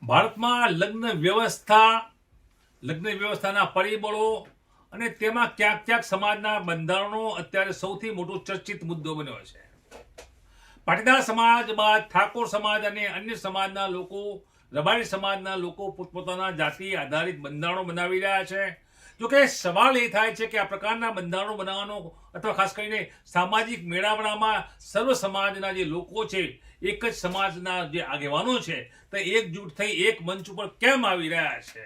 ભારતમાં લગ્ન વ્યવસ્થાના પરિબળો અને તેમાં ક્યાંક ક્યાંક સમાજના બંધારણો અત્યારે સૌથી મોટો ચર્ચિત મુદ્દો બન્યો છે. પાટીદાર સમાજ બાદ ઠાકોર સમાજ અને અન્ય સમાજના લોકો, રબારી સમાજના લોકો પોતપોતાના જાતિ આધારિત બંધારણો બનાવી રહ્યા છે. જોકે સવાલ એ થાય છે કે આ પ્રકારના બંધારણો બનાવવાનો અથવા ખાસ કરીને સામાજિક મેળાવડામાં સર્વ સમાજના જે લોકો છે, એક જ સમાજના જે આગેવાનો છે, તે એકજૂટ થઈ એક મંચ ઉપર કેમ આવી રહ્યા છે?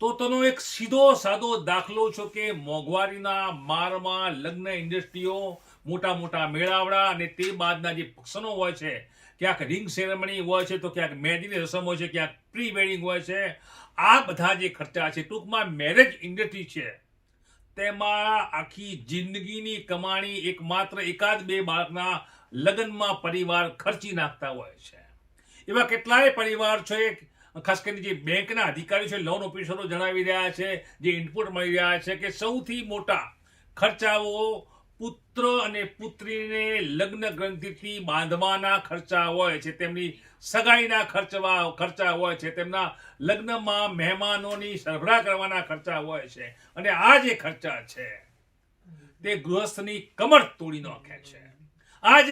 તો તેનો એક સીધો સાદો દાખલો છો કે મોંઘવારીના મારમાં લગ્ન ઇન્ડસ્ટ્રીઓ, મોટા મોટા મેળાવડા અને તે બાદના જે ફંક્શનો હોય છે, ક્યાંક રિંગ સેરેમની હોય છે, તો ક્યાંક મહેંદીની રસમ હોય છે, ક્યાંક પ્રી વેડિંગ હોય છે. આ બધા જે ખર્ચા છે, ટૂંકમાં મેરેજ ઇન્ડસ્ટ્રી છે, તેમાં આખી જિંદગીની કમાણી એકમાત્ર એકાદ બે બાળકના લગ્નમાં પરિવાર ખર્ચી નાખતા હોય છે. એવા કેટલાય પરિવાર છે, ખાસ કરીને જે બેંકના અધિકારીઓ છે, લોન ઓફિસરો જણાવી રહ્યા છે, જે ઇનપુટ મળી રહ્યા છે કે સૌથી મોટા ખર્ચાઓ પુત્ર અને પુત્રીને લગ્ન ગ્રંથિથી બાંધવાના ખર્ચા હોય છે, તેમની સગાઈના ખર્ચા હોય છે, તેમના લગ્નમાં મહેમાનોની સરભરા કરવાના ખર્ચા હોય છે. અને આ જે ખર્ચા છે તે ગૃહસ્થની કમર તોડી નાખે છે. આજ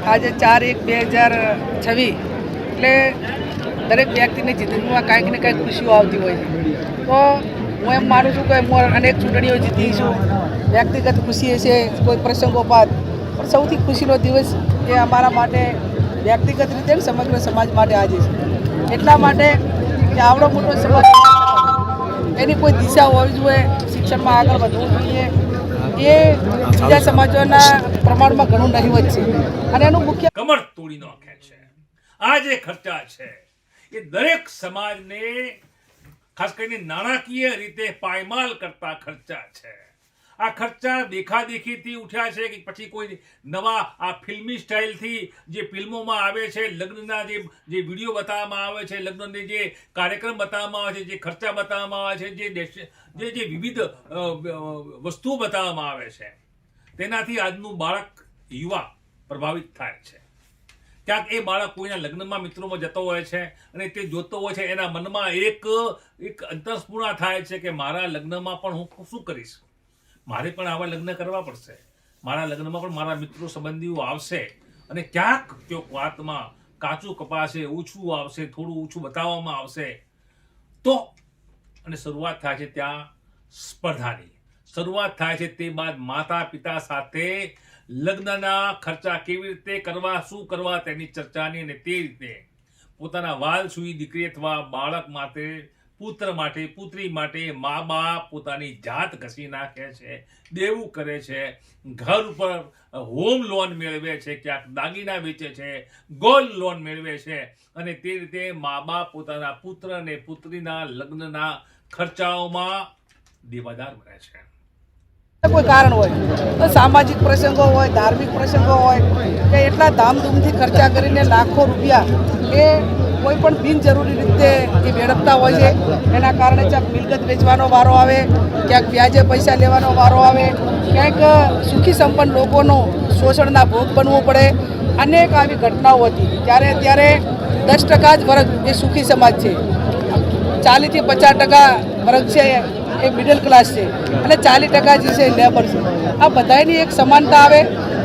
આજે 4/1/2026 એટલે દરેક વ્યક્તિની જિંદગીમાં કાંઈક ને કાંઈક ખુશીઓ આવતી હોય છે. તો હું એમ માનું છું કે હું અનેક ચૂંટણીઓ જીતી છું, વ્યક્તિગત ખુશી છે, કોઈ પ્રસંગોપાત, પણ સૌથી ખુશીનો દિવસ એ અમારા માટે વ્યક્તિગત રીતે સમગ્ર સમાજ માટે આજે છે. એટલા માટે કે આવડો મોટો સમાજ એની કોઈ દિશા હોવી જોઈએ, શિક્ષણમાં આગળ વધવું જોઈએ, એ બીજા સમાજોના પ્રમાણમાં ઘણું નહિવત છે. અને એનું મુખ્ય કમર તોડી નાખે છે. આ જે ખર્ચા છે એ દરેક સમાજને ખાસ કરીને નાણાકીય રીતે પાયમાલ કરતા ખર્ચા છે. આ ખર્ચા દેખાદેખીથી ઉઠ્યા છે કે પછી કોઈ નવા આ ફિલ્મી સ્ટાઇલથી જે ફિલ્મોમાં આવે છે, લગ્નના જે વિડીયો બતાવવામાં આવે છે, લગ્નની જે કાર્યક્રમ બતાવવામાં આવે છે, જે ખર્ચા બતાવવામાં આવે છે, જે વિવિધ વસ્તુઓ બતાવવામાં આવે છે, તેનાથી આજનું બાળક, યુવા પ્રભાવિત થાય છે. ક્યાંક એ બાળક કોઈના લગ્નમાં મિત્રોમાં જતો હોય છે અને તે જોતો હોય છે, એના મનમાં એક અંતરસ્ફૂર્ણા થાય છે કે મારા લગ્નમાં પણ હું શું કરીશ, મારે પણ આવા લગ્ન કરવા પડશે, મારા લગ્નમાં પણ મારા મિત્રો સંબંધીઓ આવશે અને ક્યાંક જો વાતમાં કાચું કપાશે, ઓછું આવશે, થોડું ઓછું બતાવવામાં આવશે, તો અને શરૂઆત થાય છે ત્યાં સ્પર્ધાની શરૂઆત થાય છે. તે બાદ માતા પિતા સાથે લગ્નના ખર્ચા કેવી રીતે કરવા, શું કરવા, તેની ચર્ચાની અને તે રીતે પોતાના વાલ સુઈ દીકરી અથવા બાળક માટે, પુત્ર માટે, પુત્રી માટે મા બાપ પોતાની જાત ઘસી નાખે છે, દેવું કરે છે, ઘર ઉપર હોમ લોન મેળવે છે, ક્યાંક દાગીના વેચે છે, ગોલ્ડ લોન મેળવે છે અને તે રીતે મા બાપ પોતાના પુત્ર અને પુત્રીના લગ્નના ખર્ચાઓમાં દેવાદાર બને છે. કોઈ કારણ હોય તો સામાજિક પ્રસંગો હોય, ધાર્મિક પ્રસંગો હોય કે એટલા ધામધૂમથી ખર્ચા કરીને લાખો રૂપિયા એ કોઈ પણ બિનજરૂરી રીતે એ વેડફતા હોય છે. એના કારણે ક્યાંક મિલકત વેચવાનો વારો આવે, ક્યાંક વ્યાજે પૈસા લેવાનો વારો આવે, ક્યાંક સુખી સંપન્ન લોકોનો શોષણના ભોગ બનવું પડે. અનેક આવી ઘટનાઓ હતી. ત્યારે 10% જ વર્ગ એ સુખી સમાજ છે, 40 થી 50% વર્ગ છે એ મિડલ ક્લાસ છે અને 40% જે છે લેબર છે. આ બધાની એક સમાનતા આવે,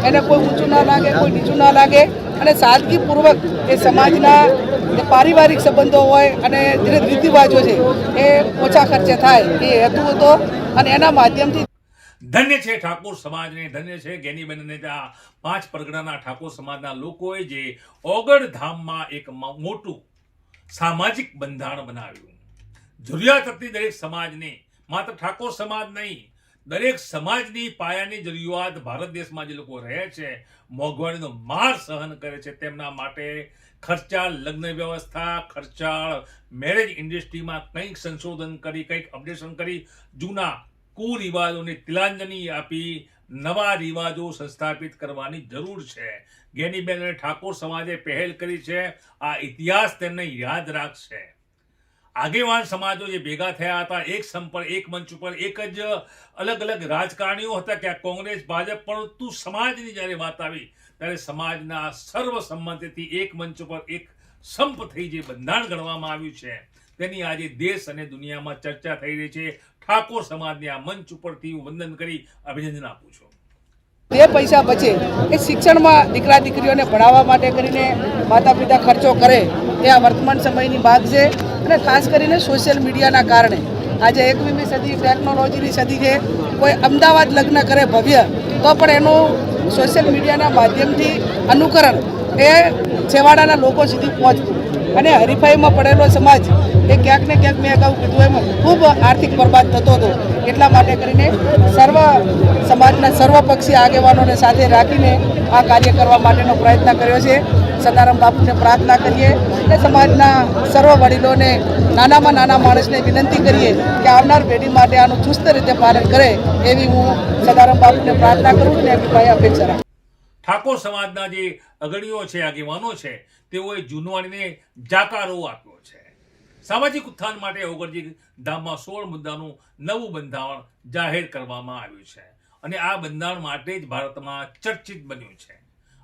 એને કોઈ ઊંચું ના લાગે, કોઈ નીચું ના લાગે અને સાદગીપૂર્વક એ સમાજના જે પારિવારિક સંબંધો હોય અને જે રીતિરિવાજો છે એ ઓછા ખર્ચે થાય, એ હેતુ હતો. અને એના માધ્યમથી ધન્ય છે ઠાકોર સમાજને, ધન્ય છે જ્ઞાનીબેન અને ત્યાં 5 પરગણાના ઠાકોર સમાજના લોકોએ જે ઓગળ ધામમાં એક મોટું સામાજિક બંધારણ બનાવ્યું. જરૂરિયાત હતી દરેક સમાજની, માત્ર ઠાકોર સમાજ નહીં, દરેક સમાજની પાયાની જરૂરિયાત. ભારત દેશમાં જે લોકો રહે છે, મોંઘવારીનો માર સહન કરે છે, તેમના માટે ખર્ચાળ લગ્ન વ્યવસ્થા, ખર્ચાળ મેરેજ ઇન્ડસ્ટ્રીમાં કંઈક સંશોધન કરી, કંઈક અપડેશન કરી, જૂના કુરિવાજોને તિલાંજલિ આપી નવા રિવાજો સંસ્થાપિત કરવાની જરૂર છે. જ્ઞાનીબેન અને ઠાકોર સમાજે પહેલ કરી છે. આ ઇતિહાસ તેમને યાદ રાખશે. આગેવાન સમાજો જે ભેગા થયા હતા એક સંપ પર એક મંચ ઉપર, એક જ અલગ અલગ રાજકારણીઓ હતા, ક્યાંક કોંગ્રેસ ભાજપ, પરંતુ સમાજની જ્યારે વાત આવી ત્યારે સમાજના સર્વસંમતિથી એક મંચ પર એક સંપ થઈ જે બંધારણ ઘડવામાં આવ્યું છે તેની આજે દેશ અને દુનિયામાં ચર્ચા થઈ રહી છે. ઠાકોર સમાજને આ મંચ ઉપરથી હું વંદન કરી અભિનંદન આપું છું. બે પૈસા બચે એ શિક્ષણમાં દીકરા દીકરીઓને ભણાવવા માટે કરીને માતા પિતા ખર્ચો કરે એ આ વર્તમાન સમયની માંગ છે. અને ખાસ કરીને સોશિયલ મીડિયાના કારણે આજે 21મી સદી ટેકનોલોજીની સદી છે. કોઈ અમદાવાદ લગ્ન કરે ભવ્ય તો પણ એનું સોશિયલ મીડિયાના માધ્યમથી અનુકરણ એ છેવાડાના લોકો સુધી પહોંચતું અને હરીફાઈમાં પડેલો સમાજ એ ક્યાંક ને ક્યાંક મેં અગાઉ કીધું એમ ખૂબ આર્થિક બરબાદ થતો હતો. એટલા માટે કરીને સર્વ સમાજના સર્વપક્ષી આગેવાનોને સાથે રાખીને આ કાર્ય કરવા માટેનો પ્રયત્ન કર્યો છે. સદારામ બાપુને પ્રાર્થના કરીએ અને સમાજના સર્વ વડીલોને નાનામાં નાના માણસને વિનંતી કરીએ કે આવનાર પેઢી માટે આનું ચુસ્ત રીતે પાલન કરે એવી હું સદારામ બાપુને પ્રાર્થના કરું છું અને એમની પાસે અપેક્ષા રાખું. ઠાકોર સમાજના જે અગ્રણીઓ છે, આગેવાનો છે, તેઓએ જૂનવાણીને જાકારો આપ્યો છે. સામાજિક ઉત્થાન માટે ઓગણજી ધામમાં 16 મુદ્દાનું નવું બંધારણ જાહેર કરવામાં આવ્યું છે અને આ બંધારણ માટે જ ભારતમાં ચર્ચિત બન્યું છે.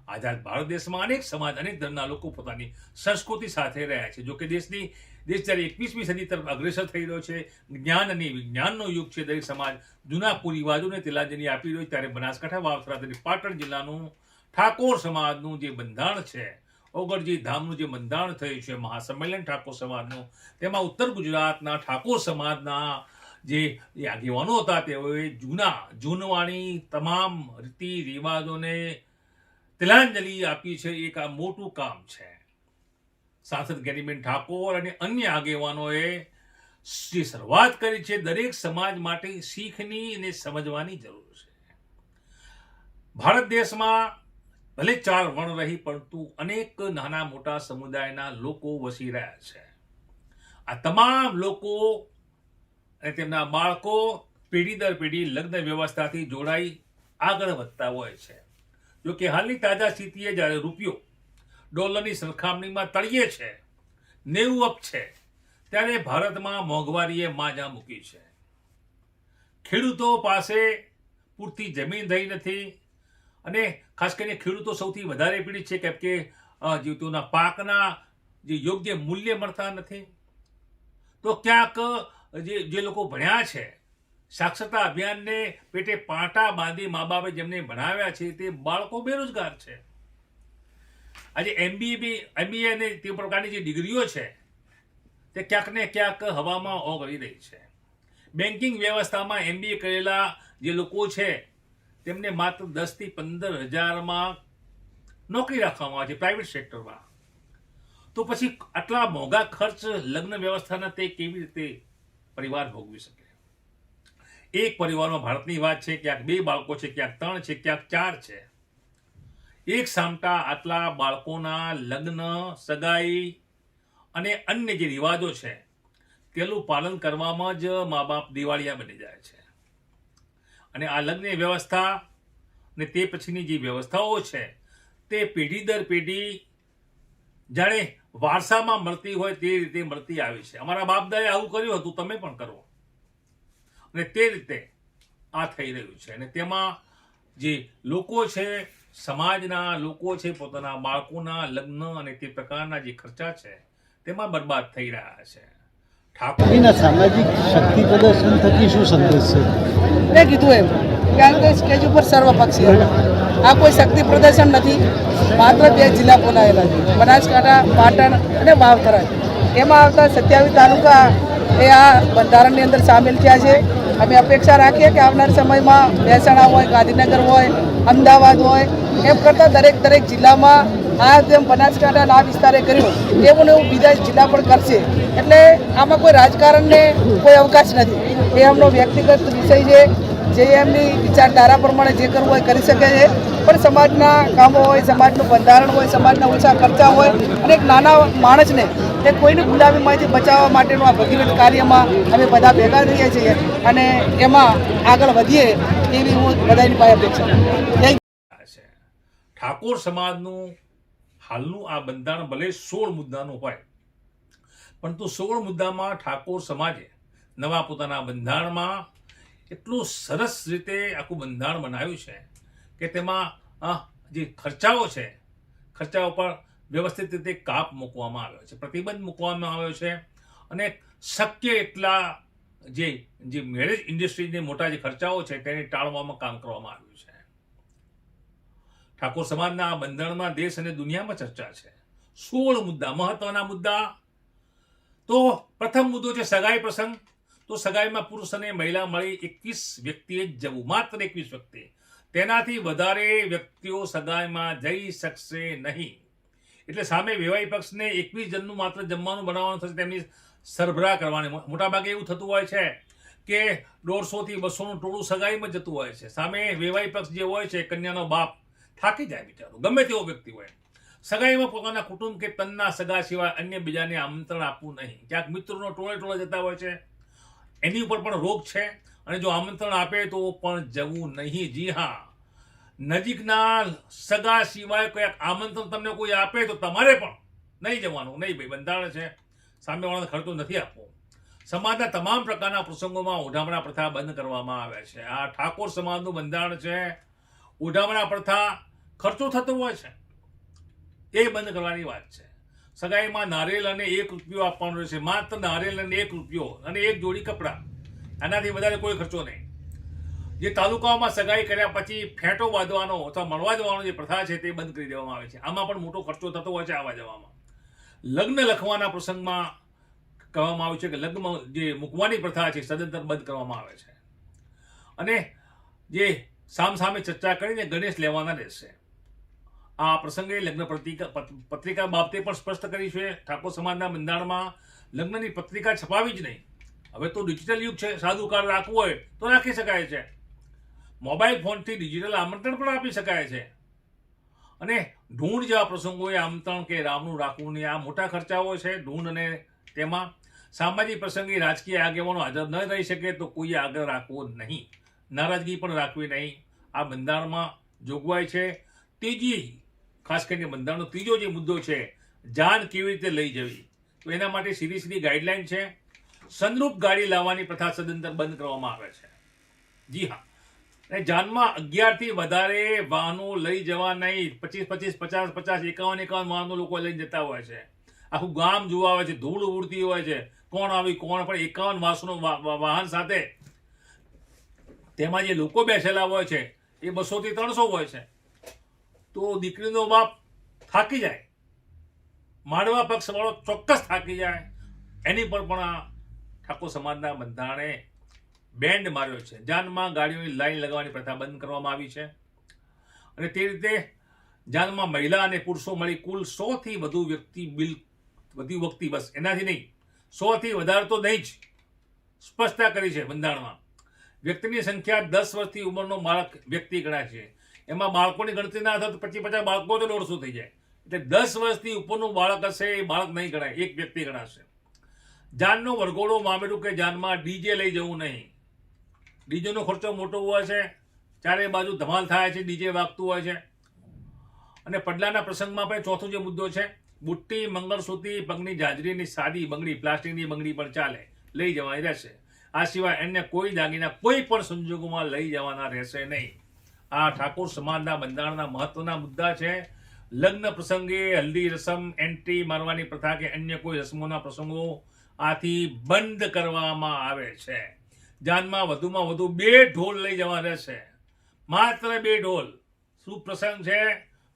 આઝાદ ભારત દેશમાં અનેક સમાજ, અનેક ધર્મના લોકો પોતાની સંસ્કૃતિ સાથે રહ્યા છે. જોકે દેશ જ્યારે 21મી સદી તરફ અગ્રેસર થઈ રહ્યો છે, જ્ઞાન અને વિજ્ઞાનનો યુગ છે, દરેક સમાજ જૂના કુરિવાજોને તિલાંજલિ આપી રહ્યો છે, ત્યારે બનાસકાંઠા, વાવથરા અને પાટણ જિલ્લાનું ઠાકોર સમાજનું જે બંધારણ છે, ઓગણજી ધામનું જે બંધારણ થયું છે મહાસંમેલન ઠાકોર સમાજનું, તેમાં ઉત્તર ગુજરાતના ઠાકોર સમાજના જે આગેવાનો હતા તેઓએ જૂનવાણી તમામ રીતિ રિવાજોને તિલાંજલિ આપી છે. એક આ મોટું કામ છે. સાંસદ ગેનીબેન ઠાકોર અને અન્ય આગેવાનોએ જે શરૂઆત કરી છે, દરેક સમાજ માટે શીખની અને સમજવાની જરૂર છે. ભારત દેશમાં ભલે 4 વર્ણ રહી, પરંતુ અનેક નાના મોટા સમુદાયના લોકો વસી રહ્યા છે. આ તમામ લોકો અને તેમના બાળકો પેઢી દર પેઢી લગ્ન વ્યવસ્થાથી જોડાઈ આગળ વધતા હોય છે. જો કે હાલની તાજા સ્થિતિએ જ્યારે રૂપિયો ડોલરની સરખામણીમાં તળિયે છે, 90 અપ છે, ત્યારે ભારતમાં મોંઘવારીએ માજા મૂકી છે. ખેડૂતો પાસે પૂરતી જમીન રહી નથી અને ખાસ કરીને ખેડૂતો સૌથી વધારે પીડિત છે, કેમ કે જીવતોના પાકના જે યોગ્ય મૂલ્ય મળતા નથી. તો ક્યાંક જે લોકો ભણ્યા છે, સાક્ષરતા અભિયાનને પેટે પાટા બાંધી મા બાપે જેમને ભણાવ્યા છે, તે બાળકો બેરોજગાર છે. આજે MBA અને તે પ્રકારની જે ડિગ્રીઓ છે તે ક્યાંક ને ક્યાંક હવામાં ઓગળી રહી છે. બેન્કિંગ વ્યવસ્થામાં MBA કરેલા જે લોકો છે તેમને માત્ર 10 થી 15 હજારમાં નોકરી રાખવામાં આવે છે પ્રાઇવેટ સેક્ટરમાં. તો પછી આટલા મોંઘા ખર્ચ લગ્ન વ્યવસ્થાના તે કેવી રીતે પરિવાર ભોગવી શકે? એક પરિવારમાં ભારતની વાત છે, ક્યાંક 2 બાળકો છે, ક્યાંક 3 છે, ક્યાંક 4 છે. એક સામટા આટલા બાળકોના લગ્ન, સગાઈ અને અન્ય જે રિવાજો છે તેનું પાલન કરવામાં જ મા બાપ દિવાળિયા બની જાય છે. અને આ લગ્ન વ્યવસ્થા ને તે પછીની જે વ્યવસ્થાઓ છે તે પેઢી દર પેઢી જાણે વારસામાં મળતી હોય તે રીતે મળતી આવી છે. અમારા બાપદાએ આવું કર્યું હતું, તમે પણ કરો. અને તે રીતે આ થઈ રહ્યું છે. અને તેમાં જે લોકો છે, સમાજના લોકો છે, પોતાના બાળકોના લગ્ન અને તે પ્રકારના જે ખર્ચા છે તેમાં બરબાદ થઈ રહ્યા છે. ઠાકોરના સામાજિક શક્તિ પ્રદર્શન થકી શું સંદેશ છે? મેં કીધું એમ કે આ સ્ટેજ ઉપર સર્વપક્ષી હતા. આ કોઈ શક્તિ પ્રદર્શન નથી. માત્ર 2 જિલ્લા બોલાયેલા છે, બનાસકાંઠા, પાટણ અને વાવથરા. એમાં આવતા 27 તાલુકા એ આ બંધારણની અંદર સામેલ થયા છે. અમે અપેક્ષા રાખીએ કે આવનાર સમયમાં મહેસાણા હોય, ગાંધીનગર હોય, અમદાવાદ હોય, એમ કરતાં દરેક જિલ્લામાં આ જેમ બનાસકાંઠાના આ વિસ્તારે કર્યું એવું ને એવું બીજા જિલ્લા પણ કરશે. એટલે આમાં કોઈ રાજકારણને કોઈ અવકાશ નથી. એ એમનો વ્યક્તિગત વિષય છે, જે એમની વિચારધારા પ્રમાણે જે કરવું હોય કરી શકે છે. પણ સમાજના કામો હોય, સમાજનું બંધારણ હોય, સમાજના ઓછા ખર્ચા હોય અને એક નાના માણસને એ કોઈની ગુલામીમાંથી બચાવવા માટેનું આ ભગીરથ કાર્યમાં અમે બધા ભેગા થઈએ છીએ અને એમાં આગળ વધીએ એવી હું બધાની પાસે અપેક્ષા કરું. ઠાકોર સમાજનું હાલનું આ બંધારણ ભલે 16 મુદ્દાનું હોય, પરંતુ 16 મુદ્દામાં ઠાકોર સમાજે નવા પોતાના બંધારણમાં એટલું સરસ રીતે આખું બંધારણ બનાવ્યું છે કે તેમાં જે ખર્ચાઓ છે, ખર્ચાઓ પર વ્યવસ્થિત રીતે કાપ મૂકવામાં આવ્યો છે, પ્રતિબંધ મૂકવામાં આવ્યો છે અને શક્ય એટલા જે મેરેજ ઇન્ડસ્ટ્રીની મોટા જે ખર્ચાઓ છે તેને ટાળવામાં કામ કરવામાં આવ્યું છે. ઠાકોર સમાજના આ બંધારણમાં દેશ અને દુનિયામાં ચર્ચા છે. 16 મુદ્દા, મહત્વના મુદ્દા. તો પ્રથમ મુદ્દો છે સગાઈ પ્રસંગ. તો સગાઈમાં પુરુષ અને મહિલા મળી 21 વ્યક્તિએ જ જવું, માત્ર 21 વ્યક્તિ. તેનાથી વધારે વ્યક્તિઓ સગાઈમાં જઈ શકશે નહીં. એટલે સામે વેવાઈ પક્ષને 21 જણનું માત્ર જમવાનું બનાવવાનું થશે, તેમની સરભરા કરવાની. મોટાભાગે એવું થતું હોય છે કે 150 થી 200નું ટોળું સગાઈમાં જતું હોય છે. સામે વેવાઈ પક્ષ જે હોય છે, કન્યાનો બાપ થાકી જાય બિચારો, ગમે તેવો વ્યક્તિ હોય. સગાઈમાં પોતાના કુટુંબ કે તનના સગા સિવાય અન્ય બીજાને આમંત્રણ આપવું નહીં. ક્યાંક મિત્રોનો ટોળે જતા હોય છે, એની ઉપર પણ રોગ છે અને જો આમંત્રણ આપે તો પણ જવું નહીં. જી હા, નજીકના સગા સિવાય કોઈ આમંત્રણ તમને કોઈ આપે તો તમારે પણ નહીં જવાનું. નહીં ભાઈ, બંધારણ છે, સામેવાળાને ખર્ચો નથી આપવો. સમાજના તમામ પ્રકારના પ્રસંગોમાં ઓઢામણા પ્રથા બંધ કરવામાં આવે છે. આ ઠાકોર સમાજનું બંધારણ છે. ઓઢામણા પ્રથા ખર્ચો થતો હોય છે, એ બંધ કરવાની વાત છે. સગાઈમાં નારિયેલ અને 1 રૂપિયો આપવાનો રહેશે, માત્ર નારિયેલ અને 1 રૂપિયો અને 1 જોડી કપડાં. આનાથી વધારે કોઈ ખર્ચો નહીં. જે તાલુકાઓમાં સગાઈ કર્યા પછી ફેંટો બાંધવાનો અથવા મળવા જવાનો જે પ્રથા છે તે બંધ કરી દેવામાં આવે છે. આમાં પણ મોટો ખર્ચો થતો હોય છે આવવા જવામાં. લગ્ન લખવાના પ્રસંગમાં કહેવામાં આવ્યું છે કે લગ્નમાં જે મૂકવાની પ્રથા છે સદંતર બંધ કરવામાં આવે છે. અને જે સામસામે ચર્ચા કરીને ગણેશ લેવાના રહેશે. આ પ્રસંગે લગ્ન પત્રિકા બાબતે પણ સ્પષ્ટ કરી છે ઠાકોર સમાજના બંધારણમાં. લગ્નની પત્રિકા છપાવી જ નહીં. હવે તો ડિજિટલ યુગ છે, સાદું કાર્ડ રાખવું હોય તો રાખી શકાય છે. મોબાઈલ ફોનથી ડિજિટલ આમંત્રણ પણ આપી શકાય છે. અને ઢૂંઢ જેવા પ્રસંગોએ આમંત્રણ કે રામનું રાખવું નહીં. આ મોટા ખર્ચાઓ છે ઢૂંઢ, અને તેમાં સામાજિક પ્રસંગે રાજકીય આગેવાનો હાજર ન રહી શકે તો કોઈએ આગળ રાખવો નહીં. નારાજગી પણ રાખવી નહીં. આ બંધારણમાં જોગવાઈ છે. ત્રીજી, ખાસ કરીને બંધારણનો ત્રીજો જે મુદ્દો છે, જાન કેવી રીતે લઈ જવી, તો એના માટે સીધી ગાઈડલાઈન છે. સનરૂપ ગાડી લાવવાની પ્રથા સદંતર બંધ કરવામાં આવે છે. જી હા, અને જાનમાં 11 થી વધારે વાહનો લઈ જવા નહીં. 25, 50, 51 વાહનો લોકો લઈને જતા હોય છે. આખું ગામ જોવા આવે છે, ધૂળ ઉડતી હોય છે, કોણ આવી કોણ, પણ 51 વાહન સાથે તેમાં જે લોકો બેસેલા હોય છે એ 200 થી 300 હોય છે. તો દીકરીનો બાપ થાકી જાય, માડવા પક્ષ વાળો ચોક્કસ થાકી જાય. એની પર પણ આ ઠાકોર સમાજના બંધારણે બેન્ડ માર્યો છે. જાનમાં ગાડીઓની લાઈન લગાવવાની પ્રથા બંધ કરવામાં આવી છે. અને તે રીતે જાનમાં મહિલા અને પુરુષો મળી કુલ 100 થી વધુ વ્યક્તિ, બસ એનાથી નહીં, 100 થી વધારે તો નહીં જ સ્પષ્ટતા કરી છે બંધારણમાં. વ્યક્તિની સંખ્યા 10 વર્ષથી ઉંમરનો બાળક વ્યક્તિ ગણાય છે. એમાં બાળકોની ગણતરી ના થાય તો 25-50 બાળકો તો 150 થઈ જાય. એટલે 10 વર્ષથી ઉપરનું બાળક હશે એ બાળક નહીં ગણાય, એક વ્યક્તિ ગણાશે. જાનનો વરઘોડો, મામેરું કે જાનમાં ડીજે લઈ જવું નહીં. ડીજેનો ખર્ચો મોટો હોય છે, ચારે બાજુ ધમાલ થાય છે, ડીજે વાગતું હોય છે. અને પડલાના પ્રસંગમાં પણ ચોથો જે મુદ્દો છે, બુટ્ટી, મંગળસૂત્રી, પગની જાજરીની સાદી બંગડી, પ્લાસ્ટિકની બંગડી પણ ચાલે, લઈ જવાની રહેશે. આ સિવાય અન્ય કોઈ દાગીના કોઈ પણ સંજોગોમાં લઈ જવાના રહેશે નહીં. આ ઠાકોર સમાજના બંધારણના મહત્વના મુદ્દા છે. લગ્ન પ્રસંગે હલ્દી રસમ, એન્ટ્રી મારવાની પ્રથા કે અન્ય કોઈ રસમોના પ્રસંગો આથી બંધ કરવામાં આવે છે. જાનમાં વધુમાં વધુ 2 ઢોલ લઈ જવા રહેશે, માત્ર 2 ઢોલ. શું પ્રસંગ છે,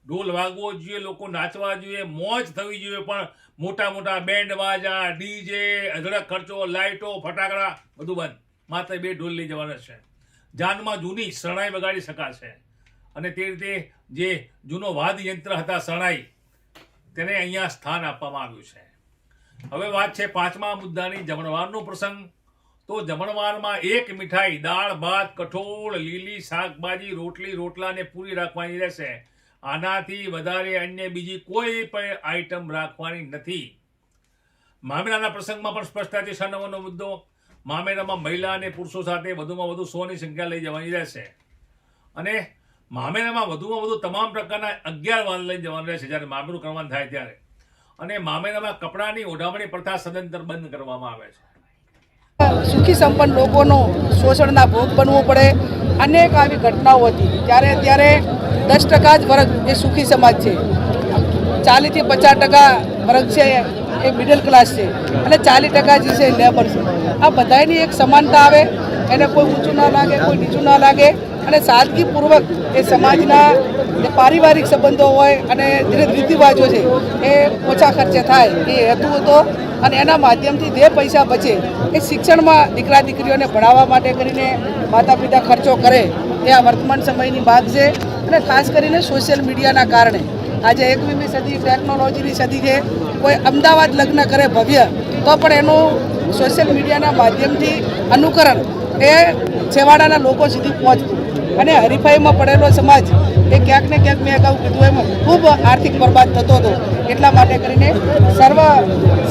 ઢોલ વાગવો જોઈએ, લોકો નાચવા જોઈએ, મોજ થવી જોઈએ, પણ મોટા બેન્ડ બાજા, ડીજે, અઢળક ખર્ચો, લાઇટો, ફટાકડા બધું બંધ. માત્ર 2 ઢોલ લઈ જવા રહેશે. જાનમાં જૂની શરણાઈ વગાડી શકાશે. અને તે રીતે જે જૂનો વાદ્યયંત્ર હતા શરણાઈ, તેને અહીંયા સ્થાન આપવામાં આવ્યું છે. હવે વાત છે 5મા મુદ્દાની, જમણવારનો પ્રસંગ. તો જમણવારમાં 1 મીઠાઈ, દાળ, ભાત, કઠોળ, લીલી શાકભાજી, રોટલા અને પૂરી રાખવાની રહેશે. આનાથી વધારે અન્ય બીજી કોઈ પણ આઈટમ રાખવાની નથી. મામેરાના પ્રસંગમાં પણ સ્પષ્ટતા છે. 6 નંબરનો મુદ્દો, મામેરામાં મહિલા અને પુરુષો સાથે વધુમાં વધુ 100ની સંખ્યા લઈ જવાની રહેશે. અને મામેરામાં વધુમાં વધુ તમામ પ્રકારના 11 વાહન લઈ જવાનું રહેશે જ્યારે મામેરું કરવાનું થાય ત્યારે. અને મામેરામાં કપડાની ઓઢામણી પ્રથા સદંતર બંધ કરવામાં આવે છે. સુખી સંપન્ન લોકોનો શોષણના ભોગ બનવું પડે. અનેક આવી ઘટનાઓ હતી ત્યારે 10% જ વર્ગ એ સુખી સમાજ છે, 40 થી 50% વર્ગ છે એ મિડલ ક્લાસ છે અને 40% જે છે લેબર છે. આ બધાની એક સમાનતા આવે, એને કોઈ ઊંચું ના લાગે, કોઈ નીચું ના લાગે અને સાદગીપૂર્વક એ સમાજના જે પારિવારિક સંબંધો હોય અને જે રીતિરિવાજો છે એ ઓછા ખર્ચે થાય એ હેતુ હતો. અને એના માધ્યમથી જે પૈસા બચે એ શિક્ષણમાં દીકરા દીકરીઓને ભણાવવા માટે કરીને માતા પિતા ખર્ચો કરે એ આ વર્તમાન સમયની વાત છે. અને ખાસ કરીને સોશિયલ મીડિયાના કારણે આજે 21મી સદી ટેકનોલોજીની સદી છે. કોઈ અમદાવાદ લગ્ન કરે ભવ્ય તો પણ એનું સોશિયલ મીડિયાના માધ્યમથી અનુકરણ એ છેવાડાના લોકો સુધી પહોંચતું અને હરીફાઈમાં પડેલો સમાજ એ ક્યાંક ને ક્યાંક મેં અગાઉ કીધું એમ ખૂબ આર્થિક બરબાદ થતો હતો. એટલા માટે કરીને સર્વ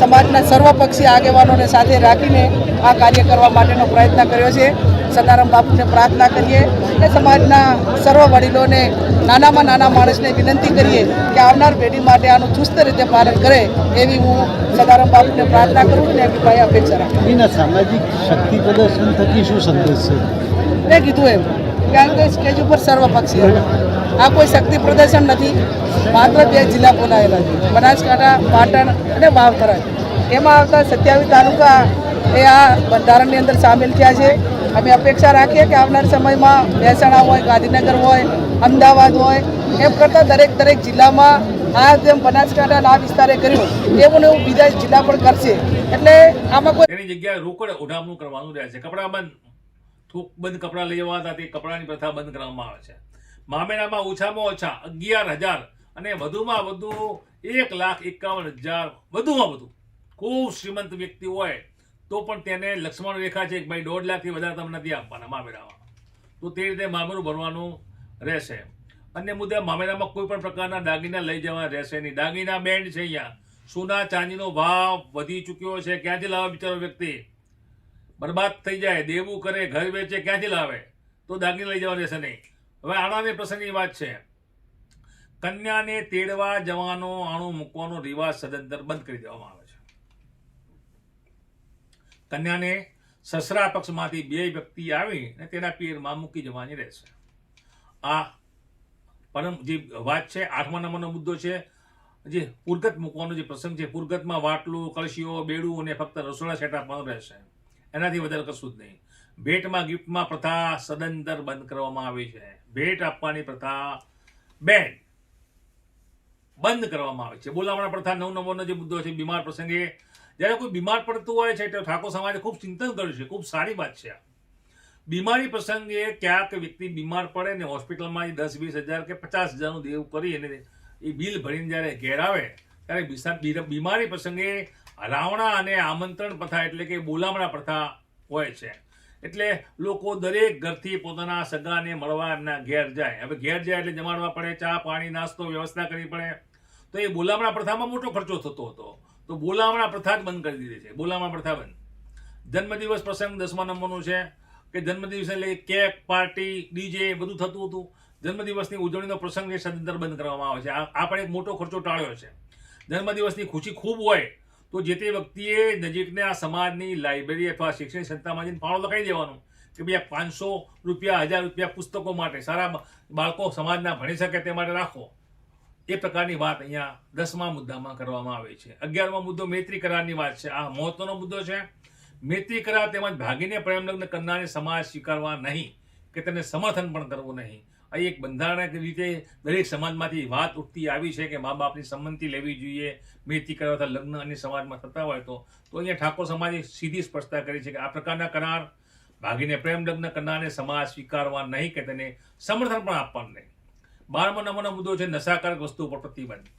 સમાજના સર્વપક્ષી આગેવાનોને સાથે રાખીને આ કાર્ય કરવા માટેનો પ્રયત્ન કર્યો છે. સદારામ બાપુને પ્રાર્થના કરીએ અને સમાજના સર્વ વડીલોને નાનામાં નાના માણસને વિનંતી કરીએ કે આવનાર પેઢી માટે આનું ચુસ્ત રીતે પાલન કરે એવી હું સદારામ બાપુને પ્રાર્થના કરું છું અને એમની પાસે અપેક્ષા રાખું. એના સામાજિક શક્તિ પ્રદર્શન થકી શું સંદેશ છે? મેં કીધું એમ કારણ કે સ્ટેજ ઉપર સર્વપક્ષી આ કોઈ શક્તિ પ્રદર્શન નથી. માત્ર 2 જિલ્લા બોલાયેલા છે, બનાસકાંઠા, પાટણ અને વાવથરા. એમાં આવતા 27 તાલુકા એ આ બંધારણની અંદર સામેલ થયા છે. અમે અપેક્ષા રાખીએ કે આવનાર સમયમાં મહેસાણા હોય, ગાંધીનગર હોય, અમદાવાદ હોય એમ કરતાં દરેક જિલ્લામાં આ જેમ બનાસકાંઠાના આ વિસ્તારે કર્યું એવું ને એવું બીજા જિલ્લા પણ કરશે. એટલે આમાં કોઈ એની જગ્યાએ રોકડ ઓઢામણું કરવાનું રહે છે. કપડા બંધ, થૂક બંધ કપડા લઈ જવાતા તે કપડાની પ્રથા બંધ કરવામાં આવે છે. મામેરામાં ઓછામાં ઓછા 11,000 અને વધુમાં વધુ 1,51,000 વધુમાં વધુ ખૂબ શ્રીમંત વ્યક્તિ હોય તો પણ તેને લક્ષ્મણ રેખા છે કે ભાઈ 1.5 લાખથી વધારે તમને નથી આપવાના મામેરામાં. તો તે રીતે મામેરું ભરવાનું રહેશે. અન્ય મુદ્દે મામેરામાં કોઈ પણ પ્રકારના દાગીના લઈ જવા રહેશે નહીં. દાગીના બેન્ડ છે. અહીંયા સોના ચાંદીનો ભાવ વધી ચૂક્યો છે. ક્યાંથી લાવે બિચારો વ્યક્તિ? બરબાદ થઈ જાય, દેવું કરે, ઘર વેચે, ક્યાંથી લાવે? તો દાગીના લઈ જવા રહેશે નહીં. હવે આનાને પ્રસંગની વાત છે. કન્યાને તેડવા જવાનો આણું મૂકવાનો રિવાજ સદંતર બંધ કરી દેવામાં આવે છે. કન્યાને સસરા પક્ષમાંથી 2 વ્યક્તિ આવી અને તેના પિયરમાં મૂકી જવાની રહેશે. આ પરમ જે વાત છે 8મા નંબરનો મુદ્દો છે. જે પુરગત મૂકવાનો જે પ્રસંગ છે, પુરગતમાં વાટલું, કળશીઓ, બેડું અને ફક્ત રસોડા સેટ આપવાનું રહેશે. એનાથી વધારે કશું જ નહીં. ભેટમાં ગિફ્ટમાં પ્રથા સદંતર બંધ કરવામાં આવી છે. ભેટ આપવાની પ્રથા બેન્ડ બંધ કરવામાં આવે છે. બોલાવણા પ્રથા 9 નંબરનો જે મુદ્દો છે. બીમાર પ્રસંગે જ્યારે કોઈ બીમાર પડતું હોય છે તો ઠાકોર સમાજે ખૂબ ચિંતન કર્યું છે. ખૂબ સારી વાત છે. બીમારી પ્રસંગે ક્યાંક વ્યક્તિ બીમાર પડે ને હોસ્પિટલમાં 10-20 હજાર કે 50,000નું દેવું કરી અને એ બિલ ભરીને જ્યારે ઘેર આવે ત્યારે બીમારી પ્રસંગે રાવણા અને આમંત્રણ પ્રથા એટલે કે બોલામણા પ્રથા હોય છે. એટલે લોકો દરેક ઘરથી પોતાના સગાને મળવા એમના ઘેર જાય. હવે ઘેર જાય એટલે જમાડવા પડે, ચા પાણી નાસ્તો વ્યવસ્થા કરવી પડે. તો એ બોલામણા પ્રથામાં મોટો ખર્ચો થતો હતો. તો બોલામણા પ્રથા જ બંધ કરી દીધી છે. બોલામણા પ્રથા બંધ. જન્મદિવસ પ્રસંગ 10મા નંબરનું છે કે જન્મદિવસ એટલે કેક, પાર્ટી, ડીજે બધું થતું હતું. જન્મદિવસની ઉજવણીનો પ્રસંગ એ સદંતર બંધ કરવામાં આવે છે. આ પણ એક મોટો ખર્ચો ટાળ્યો છે. જન્મદિવસની ખુશી ખૂબ હોય તો જે તે વ્યક્તિએ નજીકના સમાજની લાઇબ્રેરી અથવા શૈક્ષણિક સંસ્થામાં જઈને ફાળો લખાઈ દેવાનું કે ભાઈ 500 રૂપિયા, 1000 રૂપિયા પુસ્તકો માટે, સારા બાળકો સમાજના ભણી શકે તે માટે રાખો. એ પ્રકારની વાત અહીંયા 10મા મુદ્દામાં કરવામાં આવી છે. 11મો મુદ્દો મૈત્રી કરારની વાત છે. આ મહત્વનો મુદ્દો છે. મૈત્રી કરાર તેમજ ભાગીને પ્રેમ લગ્ન કરનારને સમાજ સ્વીકારવા નહીં કે તેને સમર્થન પણ કરવું નહીં. આ એક બંધારણિક રીતે દરેક સમાજમાંથી વાત ઉઠતી આવી છે કે મા બાપની સંમતિ લેવી જોઈએ. મૈત્રી કરાર અથવા લગ્ન અન્ય સમાજમાં થતા હોય તો અહીંયા ઠાકોર સમાજે સીધી સ્પષ્ટતા કરી છે કે આ પ્રકારના કરાર ભાગીને પ્રેમ લગ્ન કરનારને સમાજ સ્વીકારવા નહીં કે તેને સમર્થન પણ આપવાનું નહીં. 12મા નંબરનો મુદ્દો છે નશાકારક વસ્તુ પર પ્રતિબંધ.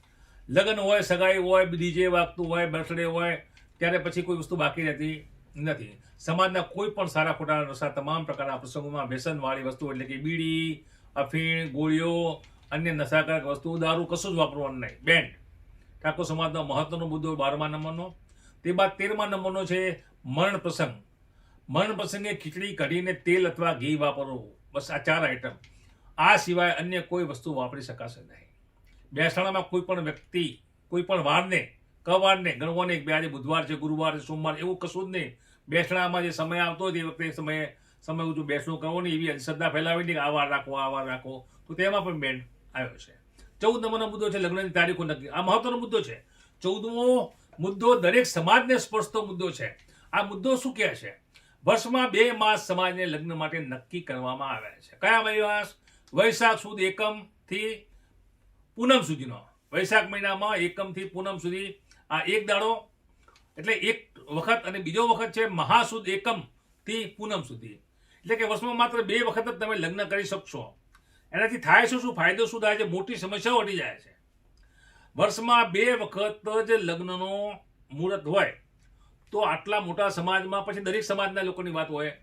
લગ્ન હોય, સગાઈ હોય, ડીજે વાગતું હોય, બર્થડે હોય ત્યારે પછી કોઈ વસ્તુ બાકી રહેતી નથી. સમાજના કોઈ પણ સારા ખોટા નશા તમામ પ્રકારના પ્રસંગોમાં વ્યસનવાળી વસ્તુ એટલે કે બીડી, અફીણ, ગોળીઓ, અન્ય નશાકારક વસ્તુ, દારૂ કશું જ વાપરવાનું નહીં. બેન્ડ. ઠાકોર સમાજનો મહત્વનો મુદ્દો 12મા નંબરનો. તે બાદ 13મા નંબરનો છે મરણ પ્રસંગ. મરણ પ્રસંગે ખીચડી, કઢીને તેલ અથવા ઘી વાપરવું. બસ આ 4 આઈટમ. આ સિવાય અન્ય કોઈ વસ્તુ વાપરી શકાશે નહીં. બેસણામાં કોઈ પણ વ્યક્તિ કોઈ પણ વારને કવારને ગણવો નહીં કે આજે બુધવાર છે, ગુરુવાર છે, સોમવાર, એવું કશું જ નહીં. બેસણામાં જે સમય આવતો હોય તે વખતે સમય જો બેસણું કરવો નહીં એવી અંધશ્રદ્ધા ફેલાવી નહીં કે આ વાર રાખો, તો તેમાં પણ બેન આવ્યો છે. 14 નંબરનો મુદ્દો છે લગ્નની તારીખો નક્કી. આ મહત્વનો મુદ્દો છે. 14મો મુદ્દો દરેક સમાજને સ્પર્શતો મુદ્દો છે. આ મુદ્દો શું કહે છે? વર્ષમાં 2 માસ સમાજને લગ્ન માટે નક્કી કરવામાં આવ્યા છે. કયા માસ? વૈશાખ સુદ એકમ થી પૂનમ સુધીનો. વૈશાખ મહિનામાં એકમ થી પૂનમ સુધી આ એક દાડો એટલે એક વખત, અને બીજો વખત છે મહાસુદ એકમ થી પૂનમ સુધી. એટલે કે વર્ષમાં માત્ર 2 વખત જ તમે લગ્ન કરી શકશો. એનાથી થાય શું ફાયદો શું થાય છે? મોટી સમસ્યાઓ હટી જાય છે. વર્ષમાં 2 વખત જ લગ્નનો મુહૂર્ત હોય તો આટલા મોટા સમાજમાં પછી દરેક સમાજના લોકોની વાત હોય.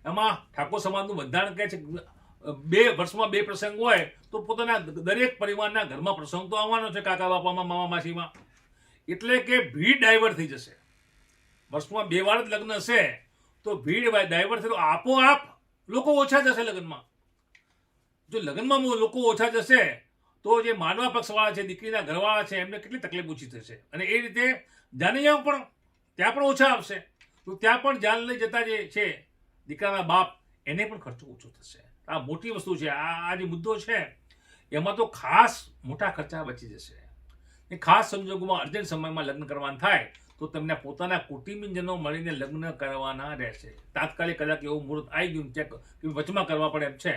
એમાં ઠાકોર સમાજનું બંધારણ કહે છે 2 વર્ષમાં 2 પ્રસંગ હોય તો પોતાના દરેક પરિવારના ઘરમાં પ્રસંગ તો આવવાનો છે, કાકા બાપામાં, મામા માસીમાં. એટલે કે ભીડ ડાયવર્ટ થઈ જશે. વર્ષમાં 2 વાર જ લગ્ન હશે તો ભીડ ડાયવર્ટ થઈ તો આપોઆપ લોકો ઓછા જશે લગ્નમાં. જો લગ્નમાં લોકો ઓછા જશે તો જે માનવા પક્ષવાળા છે, દીકરીના ઘરવાળા છે, એમને કેટલી તકલીફ ઓછી થશે. અને એ રીતે જાનૈયાઓ પણ ત્યાં પણ ઓછા આવશે તો ત્યાં પણ જાન લઈ જતા જે છે દીકરાના બાપ, એને પણ ખર્ચો ઓછો થશે. આ મોટી વસ્તુ છે. આ જે મુદ્દો છે એમાં તો ખાસ મોટા ખર્ચા બચી જશે. એ ખાસ સંજોગોમાં અર્જન્ટ સમયમાં લગ્ન કરવાનું થાય તો તમને પોતાના કુટુંબીજનો મળીને લગ્ન કરવાના રહેશે. તાત્કાલિક કદાચ એવું મુહૂર્ત આવી ગયું કે વચમાં કરવા પડે એમ છે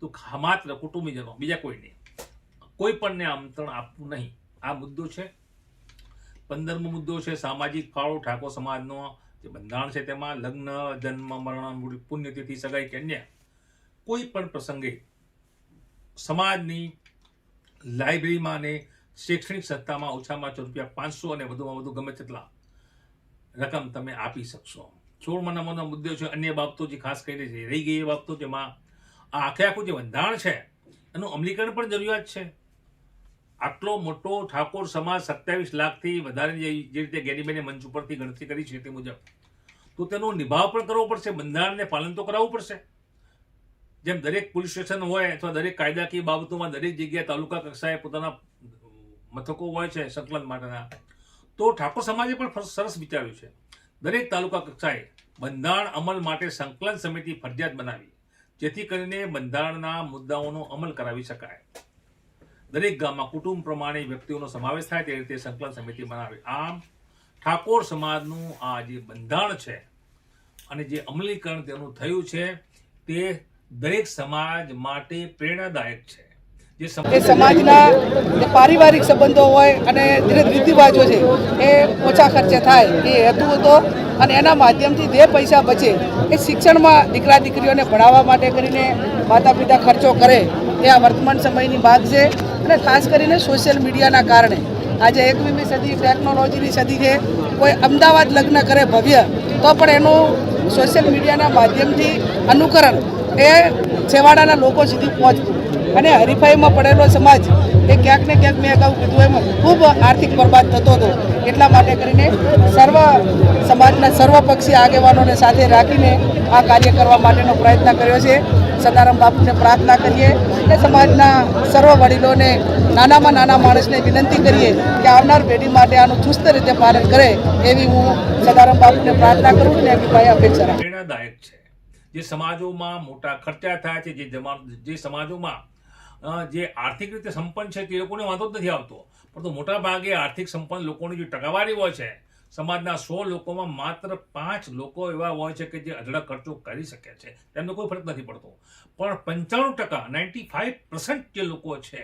તો માત્ર કુટુંબીજનો, બીજા કોઈ નહીં. કોઈ પણને આમંત્રણ આપવું નહીં. આ મુદ્દો છે. 15મો મુદ્દો છે સામાજિક ફાળો. ઠાકોર સમાજનો જે બંધારણ છે તેમાં લગ્ન, જન્મ, મરણ, પુણ્યતિથિ, સગાઈ કે અન્ય કોઈ પણ પ્રસંગે સમાજની લાઇબ્રેરીમાં અને શૈક્ષણિક સંસ્થામાં ઓછામાં ઓછા ₹500 અને વધુમાં વધુ ગમે તેટલા રકમ તમે આપી શકશો. 16મા નંબરનો મુદ્દો છે અન્ય બાબતો, જે ખાસ કરીને રહી ગઈ એ બાબતો, જેમાં આ આખું જે બંધારણ છે એનું અમલીકરણ પણ જરૂરિયાત છે. આટલો મોટો ઠાકોર સમાજ 27 લાખથી વધારે જે રીતે ગેનીબેને મંચ ઉપરથી ગણતરી કરી છે તે મુજબ, તો તેનો નિભાવ પણ કરવો પડશે. બંધારણને પાલન તો કરાવવું પડશે. જેમ દરેક પોલીસ સ્ટેશન હોય અથવા દરેક કાયદાકીય બાબતોમાં દરેક જગ્યાએ તાલુકા કક્ષાએ પોતાના મથકો હોય છે સંકલન માટેના, તો ઠાકોર સમાજે પણ સરસ વિચાર્યું છે. દરેક તાલુકા કક્ષાએ બંધારણ અમલ માટે સંકલન સમિતિ ફરજિયાત બનાવી, જેથી કરીને બંધારણના મુદ્દાઓનો અમલ કરાવી શકાય. દરેક ગામમાં કુટુંબ પ્રમાણે વ્યક્તિઓનો સમાવેશ થાય તે રીતે સંકલન સમિતિ બનાવી. આમ ઠાકોર સમાજનું આ જે બંધારણ છે અને જે અમલીકરણ તેનું થયું છે તે દરેક સમાજ માટે પ્રેરણાદાયક છે. એ સમાજના જે પારિવારિક સંબંધો હોય અને જે રીતિરિવાજો છે એ ઓછા ખર્ચે થાય એ હેતુ હતો. અને એના માધ્યમથી જે પૈસા બચે એ શિક્ષણમાં દીકરા દીકરીઓને ભણાવવા માટે કરીને માતા પિતા ખર્ચો કરે એ આ વર્તમાન સમયની માંગ છે. અને ખાસ કરીને સોશિયલ મીડિયાના કારણે આજે 21મી સદી ટેકનોલોજીની સદી છે. કોઈ અમદાવાદ લગ્ન કરે ભવ્ય તો પણ એનું સોશિયલ મીડિયાના માધ્યમથી અનુકરણ એ છેવાડાના લોકો સુધી પહોંચતું. અને હરીફાઈમાં પડેલો સમાજ એ ક્યાંક ને ક્યાંક મેં અગાઉ કીધું એમ ખૂબ આર્થિક બરબાદ થતો હતો. એટલા માટે કરીને સર્વ સમાજના સર્વપક્ષી આગેવાનોને સાથે રાખીને આ કાર્ય કરવા માટેનો પ્રયત્ન કર્યો છે. સદારામ બાપુને પ્રાર્થના કરીએ કે સમાજના સર્વ વડીલોને, નાનામાં નાના માણસને વિનંતી કરીએ કે આવનાર પેઢી માટે આનું ચુસ્ત રીતે પાલન કરે એવી હું સદારામ બાપુને પ્રાર્થના કરું છું અને અભિપ્રાય અપેક્ષા રાખું. પ્રેરણાદાયક છે. જે સમાજોમાં મોટા ખર્ચા થાય છે, જે સમાજોમાં જે આર્થિક રીતે સંપન્ન છે તે લોકોને વાંધો જ નથી આવતો, પરંતુ મોટા ભાગે આર્થિક સંપન્ન લોકોની જે ટકાવારી હોય છે, સમાજના 100 લોકોમાં માત્ર 5 લોકો એવા હોય છે કે જે અઢળક ખર્ચો કરી શકે છે, તેમને કોઈ ફરક નથી પડતો. પણ 95% જે લોકો છે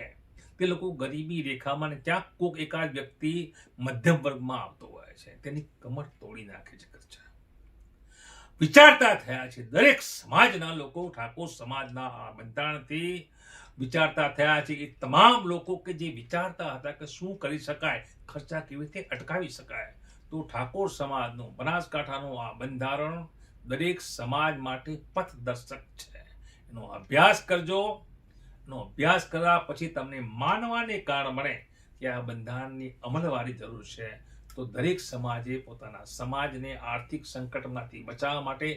તે લોકો ગરીબી રેખામાં ને ક્યાંક કોઈક એકાદ વ્યક્તિ મધ્યમ વર્ગમાં આવતો હોય છે, તેની કમર તોડી નાખે છે ખર્ચા. વિચારતા થયા છે દરેક સમાજના લોકો ઠાકોર સમાજના આ બંધારણથી વિચારતા થયા છે. એ તમામ લોકો કે જે વિચારતા હતા કે શું કરી શકાય, ખર્ચા કેવી રીતે અટકાવી શકાય, તો ઠાકોર સમાજનું, બનાસકાંઠાનું આ બંધારણ દરેક સમાજ માટે પથદર્શક છે. એનો અભ્યાસ કરજો. એનો અભ્યાસ કર્યા પછી તમને માનવાને કારણ મળે કે આ બંધારણની અમલવારી જરૂર છે, તો દરેક સમાજે પોતાના સમાજને આર્થિક સંકટમાંથી બચાવવા માટે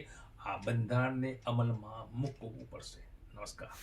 આ બંધારણને અમલમાં મૂકવું પડશે. નમસ્કાર.